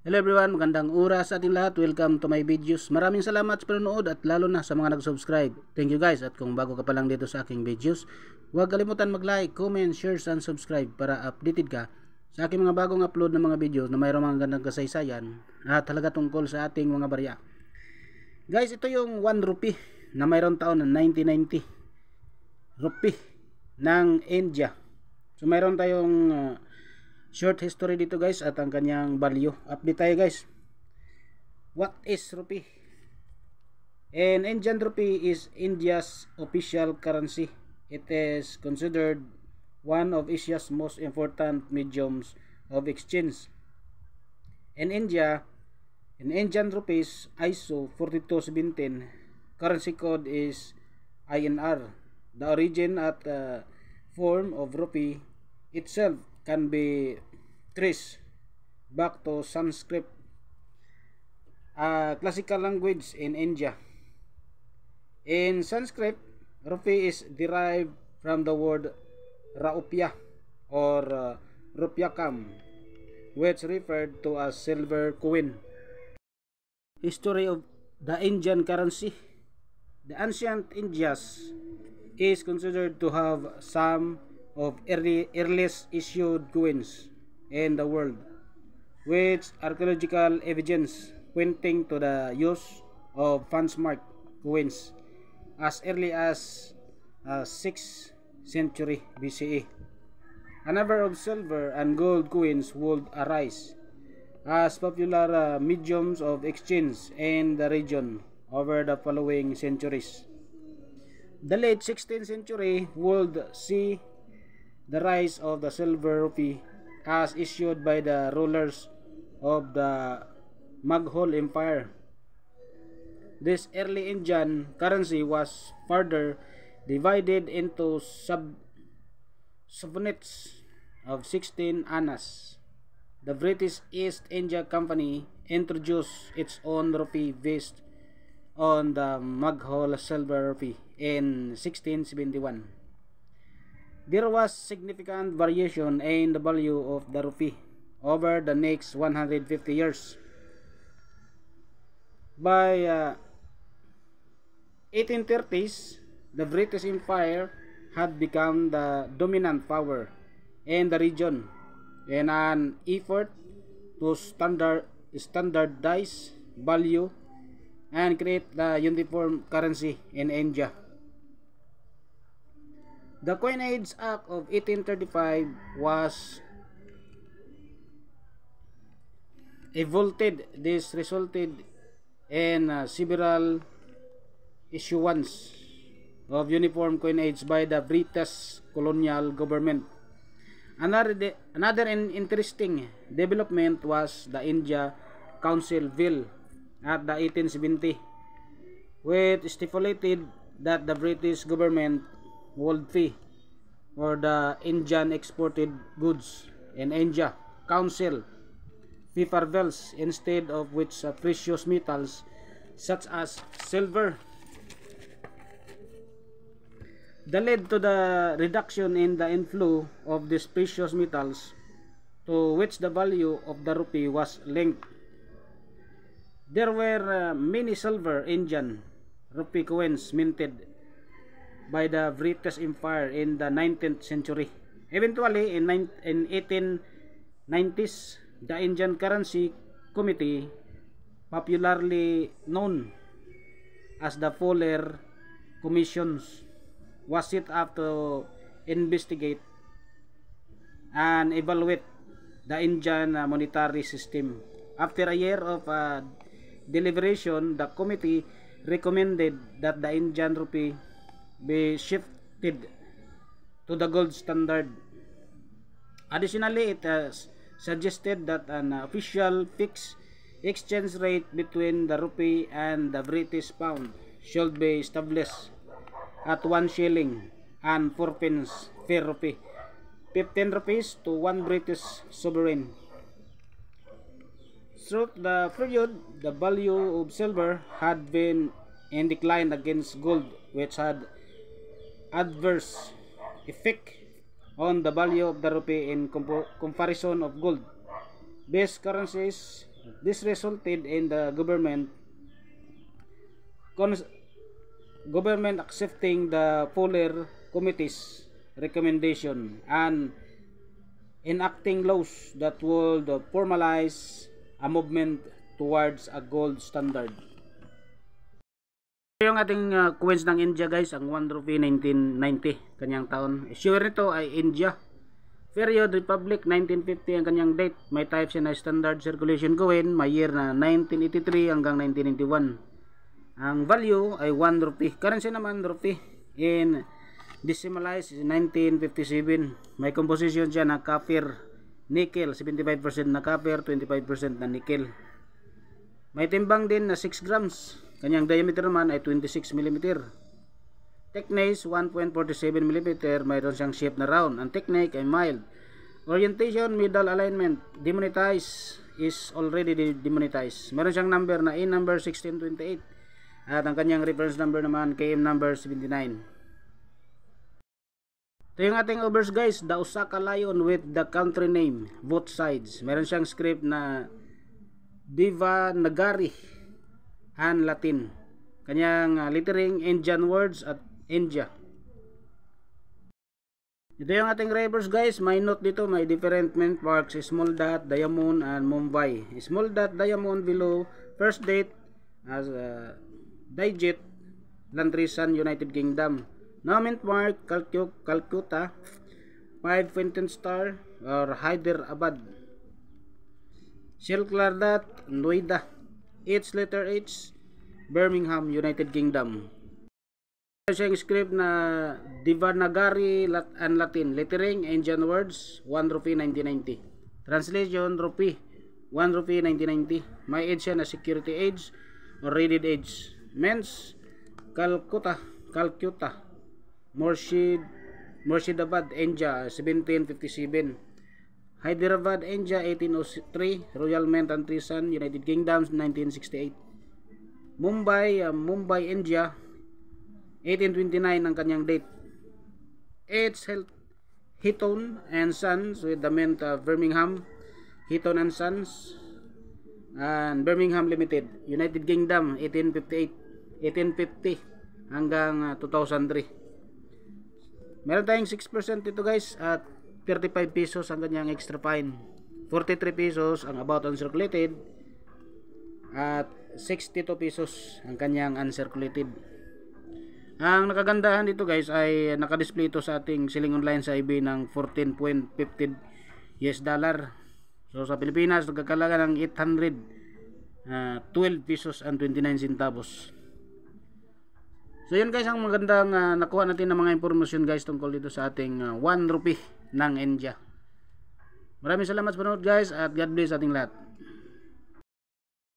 Hello everyone, magandang oras sa ating lahat. Welcome to my videos. Maraming salamat sa panonood at lalo na sa mga nag-subscribe. Thank you guys, at kung bago ka pa lang dito sa aking videos, huwag kalimutan mag-like, comment, share, and subscribe para updated ka sa aking mga bagong upload ng mga videos na mayroong mga gandang kasaysayan at talaga tungkol sa ating mga barya. Guys, ito yung 1 rupee na mayroong taon ng 1990. Rupee ng India. So mayroon tayong short history dito guys at ang kanyang value. Update tayo guys. What is rupee? An Indian rupee is India's official currency. It is considered one of Asia's most important mediums of exchange. In India, in Indian rupees ISO 4217, currency code is INR. The origin at form of rupee itself can be traced back to Sanskrit, a classical language in India. In Sanskrit, rupee is derived from the word raupya or rupyakam, which referred to a silver coin. History of the Indian currency. The ancient Indias is considered to have some of earliest issued coins in the world, with archaeological evidence pointing to the use of funds-marked coins as early as 6th century BCE. A number of silver and gold coins would arise as popular mediums of exchange in the region over the following centuries. The late 16th century would see the rise of the silver rupee as issued by the rulers of the Mughal Empire. This early Indian currency was further divided into subunits of 16 annas. The British East India Company introduced its own rupee based on the Mughal silver rupee in 1671. There was significant variation in the value of the rupee over the next 150 years. By 1830s, the British Empire had become the dominant power in the region in an effort to standardize value and create the uniform currency in India. The Coinage Act of 1835 was evolved. This resulted in several issuance of uniform coinage by the British colonial government. Another interesting development was the India Council Bill at the 1870, which stipulated that the British government would fee for the Indian exported goods in India Council paper bills instead of which precious metals such as silver. That led to the reduction in the inflow of these precious metals to which the value of the rupee was linked. There were many silver Indian rupee coins minted by the British Empire in the 19th century. Eventually, in 1890s, the Indian Currency Committee, popularly known as the Fuller Commissions, was set up to investigate and evaluate the Indian monetary system. After a year of deliberation, the committee recommended that the Indian rupee be shifted to the gold standard. Additionally, it suggested that an official fixed exchange rate between the rupee and the British pound should be established at 1 shilling and 4 pence per rupee, 15 rupees to 1 British sovereign. Throughout the period, the value of silver had been in decline against gold, which had adverse effect on the value of the rupee in comparison of gold. Base currencies This resulted in the government accepting the Fuller Committee's recommendation and enacting laws that would formalize a movement towards a gold standard. Yung ating coins ng India guys, ang 1 rupee 1990 kanyang taon. Issuer nito ay India. Period Republic 1950 ang kanyang date. May type siya na standard circulation coin, may year na 1983 hanggang 1991. Ang value ay 1 rupee. Currency naman rupee. In decimalized 1957. May composition siya na copper, nickel, 75% na copper, 25% na nickel. May timbang din na 6 grams. Kanyang diameter naman ay 26 mm. Thickness 1.47 mm. Mayroon siyang shape na round. Ang technique ay mild. Orientation, middle alignment. Demonetized is already demonetized. Meron siyang number na in number 1628. At ang kanyang reference number naman KM number 79. Ito yung ating overs guys. The Osaka Lion with the country name both sides. Meron siyang script na Devanagari and Latin. Kanyang lettering Indian words at India. Ito yung ating reverse guys. May note dito, may different mint marks, small dot, diamond, and Mumbai. Small dot, diamond below first date as digit Lantrisan, United Kingdom. No mint mark Calcutta, 5 Quentin Star or Hyderabad. Circular dot Noida, each letter H, Birmingham, United Kingdom. Siyang script na Devanagari and Latin. Lettering Indian words 1 rupee 1990. Translation rupee 1 rupee 1990. May age siya na security age or rated age. Men's Calcutta Murshidabad, India 1757. Hyderabad, India 1803. Royal Mint and Treason, United Kingdom 1968. Mumbai, India 1829 ang kanyang date. It's Heaton and Sons with the mint Birmingham, Heaton and Sons and Birmingham Limited, United Kingdom 1850 hanggang 2003. Meron tayong 6% dito guys at 35 pesos ang kanyang extra fine, 43 pesos ang about uncirculated at 62 pesos ang kanyang uncirculated. Ang nakagandahan dito guys ay nakadisplay ito sa ating selling online sa eBay ng 14.50 US dollar. So sa Pilipinas nagkakalaga ng 812 pesos and 29 centavos. So yun guys ang magandang nakuha natin ng mga impormasyon guys tungkol dito sa ating 1 rupee ng India. Maraming salamat sa panonood guys at God bless ating lahat.